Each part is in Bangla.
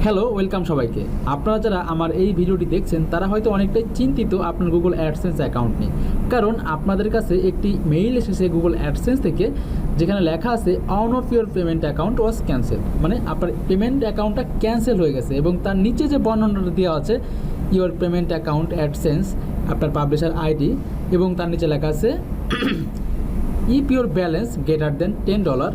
হ্যালো, ওয়েলকাম সবাইকে। আপনারা যারা আমার এই ভিডিওটি দেখছেন তারা হয়তো অনেকটাই চিন্তিত আপনার গুগল অ্যাডসেন্স অ্যাকাউন্ট নিয়ে, কারণ আপনাদের কাছে একটি মেইল এসেছে গুগল অ্যাডসেন্স থেকে, যেখানে লেখা আছে on of your payment account was cancel, মানে আপনার পেমেন্ট অ্যাকাউন্টটা ক্যান্সেল হয়ে গেছে। এবং তার নিচে যে বর্ণনাটা দেওয়া আছে ইউর পেমেন্ট অ্যাকাউন্ট অ্যাডসেন্স, আপনার পাবলিশার আইডি, এবং তার নিচে লেখা আছে if your balance greater than $10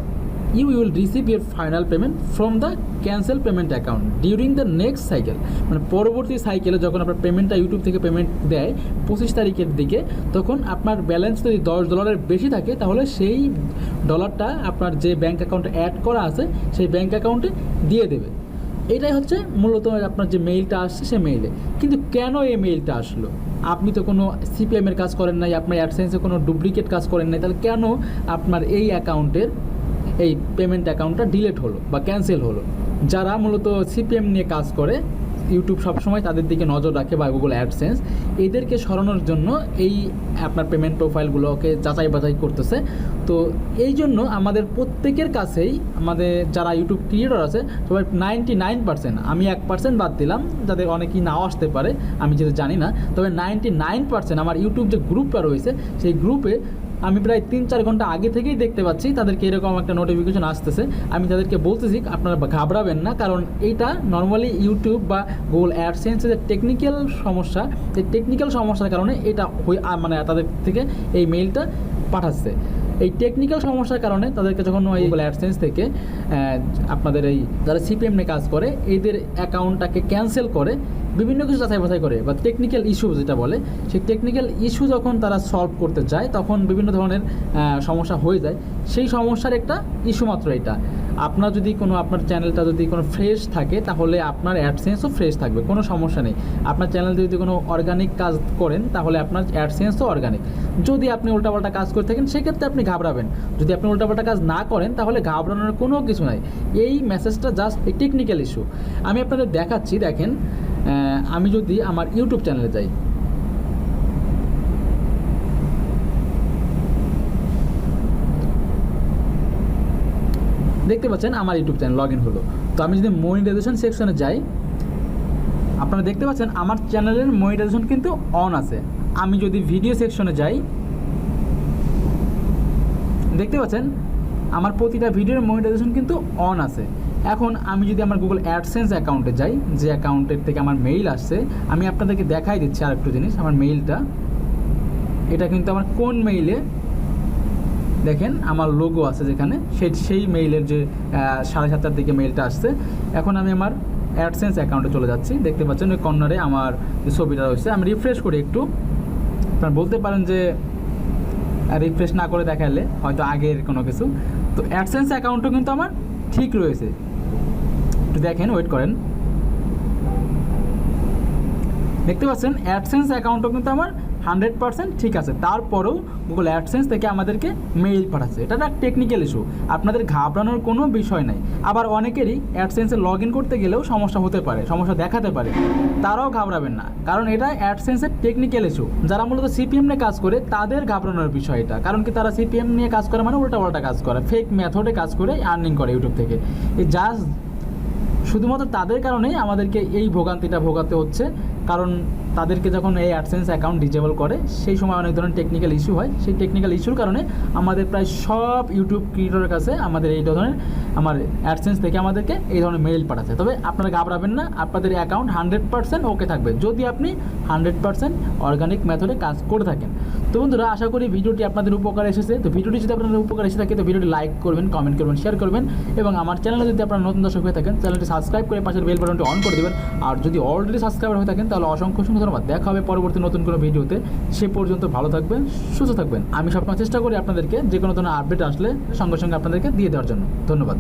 you will receive your final payment from the cancel payment account during the next cycle। মানে পরবর্তী সাইকেলে যখন আপনার পেমেন্টটা ইউটিউব থেকে পেমেন্ট দেয় 25 তারিখের দিকে, তখন আপনার ব্যালেন্স যদি $10 বেশি থাকে তাহলে সেই ডলারটা আপনার যে ব্যাঙ্ক অ্যাকাউন্টে অ্যাড করা আছে সেই ব্যাঙ্ক অ্যাকাউন্টে দিয়ে দেবে। এটাই হচ্ছে মূলত আপনার যে মেইলটা আসছে সেই মেইলে। কিন্তু কেন এই মেইলটা আসলো? আপনি তো কোনো সিপিএমের কাজ করেন নাই, আপনার অ্যাডসেন্সে কোনো ডুপ্লিকেট কাজ করেন নাই, তাহলে কেন আপনার এই অ্যাকাউন্টের এই পেমেন্ট অ্যাকাউন্টটা ডিলিট হলো বা ক্যান্সেল হলো? যারা মূলত সিপিএম নিয়ে কাজ করে, ইউটিউব সবসময় তাদের দিকে নজর রাখে বা গুগল অ্যাডসেন্স, এদেরকে সরানোর জন্য এই আপনার পেমেন্ট প্রোফাইলগুলোকে যাচাই বাছাই করতেছে। তো এই জন্য আমাদের প্রত্যেকের কাছেই, আমাদের যারা ইউটিউব ক্রিয়েটর আছে সবাই 99%, আমি 1% বাদ দিলাম যাদের অনেকেই নাও আসতে পারে, আমি যেটা জানি না, তবে 99% আমার ইউটিউব যে গ্রুপটা রয়েছে সেই গ্রুপে আমি প্রায় 3-4 ঘন্টা আগে থেকেই দেখতে পাচ্ছি তাদেরকে এরকম একটা নোটিফিকেশন আসতেছে। আমি তাদেরকে বলতেছি আপনারা ঘাবড়াবেন না, কারণ এইটা নর্মালি ইউটিউব বা গুগল অ্যাডসেন্সের যে টেকনিক্যাল সমস্যা, এই টেকনিক্যাল সমস্যার কারণে এটা মানে তাদের থেকে এই মেইলটা পাঠাচ্ছে। এই টেকনিক্যাল সমস্যার কারণে তাদেরকে যখন ওই গুগল অ্যাডসেন্স থেকে আপনাদের এই যারা সিপিএম নিয়ে কাজ করে এদের অ্যাকাউন্টটাকে ক্যান্সেল করে, বিভিন্ন কিছু যাচাই বাছাই করে বা টেকনিক্যাল ইস্যু যেটা বলে, সেই টেকনিক্যাল ইস্যু যখন তারা সলভ করতে যায় তখন বিভিন্ন ধরনের সমস্যা হয়ে যায়। সেই সমস্যার একটা ইস্যু মাত্র এটা। আপনার যদি আপনার চ্যানেলটা যদি কোনো ফ্রেশ থাকে তাহলে আপনার অ্যাডসেন্সও ফ্রেশ থাকবে, কোনো সমস্যা নেই। আপনার চ্যানেল যদি কোনো অর্গানিক কাজ করেন তাহলে আপনার অ্যাডসেন্সও অর্গানিক। যদি আপনি উল্টাপাল্টা কাজ করে থাকেন সেক্ষেত্রে আপনি ঘাবড়াবেন। যদি আপনি উল্টাপাল্টা কাজ না করেন তাহলে ঘাবড়ানোর কোনো কিছু নাই। এই মেসেজটা জাস্ট এই টেকনিক্যাল ইস্যু। আমি আপনাদের দেখাচ্ছি, দেখেন। আমি যদি আমার ইউটিউব চ্যানেলে যাই, দেখতে পাচ্ছেন আমার ইউটিউব চ্যানেল লগ ইন হলো। তো আমি যদি মনিটাইজেশন সেকশনে যাই, আপনারা দেখতে পাচ্ছেন আমার চ্যানেলের মনিটাইজেশন কিন্তু অন আছে। আমি যদি ভিডিও সেকশনে যাই, দেখতে পাচ্ছেন আমার প্রতিটা ভিডিওর মনিটাইজেশন কিন্তু অন আছে। এখন আমি যদি আমার গুগল অ্যাডসেন্স অ্যাকাউন্টে যাই, যে অ্যাকাউন্টের থেকে আমার মেইল আসছে, আমি আপনাদেরকে দেখাই দিচ্ছি আর একটু জিনিস। আমার মেইলটা, এটা কিন্তু আমার কোন মেইলে দেখেন আমার লোগো আছে যেখানে, সেই মেইলের যে 7:30টার দিকে মেইলটা আসছে। এখন আমি আমার অ্যাডসেন্স অ্যাকাউন্টে চলে যাচ্ছি। দেখতে পাচ্ছেন ওই কর্নারে আমার যে ছবিটা রয়েছে, আমি রিফ্রেশ করি একটু। আপনারা বলতে পারেন যে রিফ্রেশ না করে দেখালে হয়তো আগের কোনো কিছু। তো অ্যাডসেন্স অ্যাকাউন্টও কিন্তু আমার ঠিক রয়েছে, একটু দেখেন, ওয়েট করেন। দেখতে পাচ্ছেন অ্যাডসেন্স অ্যাকাউন্টও কিন্তু আমার 100% ঠিক আছে। তারপরেও গুগল অ্যাডসেন্স থেকে আমাদেরকে মেইল পাঠাচ্ছে। এটা একটা টেকনিক্যাল ইস্যু, আপনাদের ঘাবড়ানোর কোনো বিষয় নাই। আবার অনেকেরই অ্যাডসেন্সে লগ ইন করতে গেলেও সমস্যা হতে পারে, সমস্যা দেখাতে পারে, তারাও ঘাবড়াবেন না, কারণ এটা অ্যাডসেন্সের টেকনিক্যাল ইস্যু। যারা মূলত সিপিএম নিয়ে কাজ করে তাদের ঘাবড়ানোর বিষয় এটা, কারণ কি তারা সিপিএম নিয়ে কাজ করে মানে উল্টাপাল্টা কাজ করে, ফেক মেথডে কাজ করে আর্নিং করে ইউটিউব থেকে। এই জাস্ট শুধুমাত্র তাদের কারণেই আমাদেরকে এই ভোগান্তিটা ভোগাতে হচ্ছে, কারণ তাদেরকে যখন এই অ্যাডসেন্স অ্যাকাউন্ট ডিজেবল করে সেই সময় অনেক ধরনের টেকনিক্যাল ইস্যু হয়। সেই টেকনিক্যাল ইস্যুর কারণে আমাদের প্রায় সব ইউটিউব ক্রিয়েটরের কাছে আমাদের এই ধরনের আমার অ্যাডসেন্স থেকে আমাদেরকে এই ধরনের মেইল পাঠাচ্ছে। তবে আপনারা ঘাবড়াবেন না, আপনাদের অ্যাকাউন্ট 100% ওকে থাকবে যদি আপনি 100% অর্গানিক মেথডে কাজ করে থাকেন। তো বন্ধুরা, আশা করি ভিডিওটি আপনাদের উপকার এসেছে। তো ভিডিওটি যদি আপনাদের উপকার এসে থাকে তো ভিডিওটি লাইক করবেন, কমেন্ট করবেন, শেয়ার করবেন, এবং আমার চ্যানেলে যদি আপনারা নতুন দর্শক হয়ে থাকেন চ্যানেলটি সাবস্ক্রাইব করে পাশের বেল বাটনটি অন করে দেবেন। আর যদি অলরেডি সাবস্ক্রাইবার হয়ে থাকেন তাহলে অসংখ্য ধন্যবাদ। দেখা হবে পরবর্তী নতুন কোনো ভিডিওতে। সে পর্যন্ত ভালো থাকবেন, সুস্থ থাকবেন। আমি সবসময় চেষ্টা করি আপনাদেরকে যে কোনো ধরনের আপডেট আসলে সঙ্গে সঙ্গে আপনাদেরকে দিয়ে দেওয়ার জন্য। ধন্যবাদ।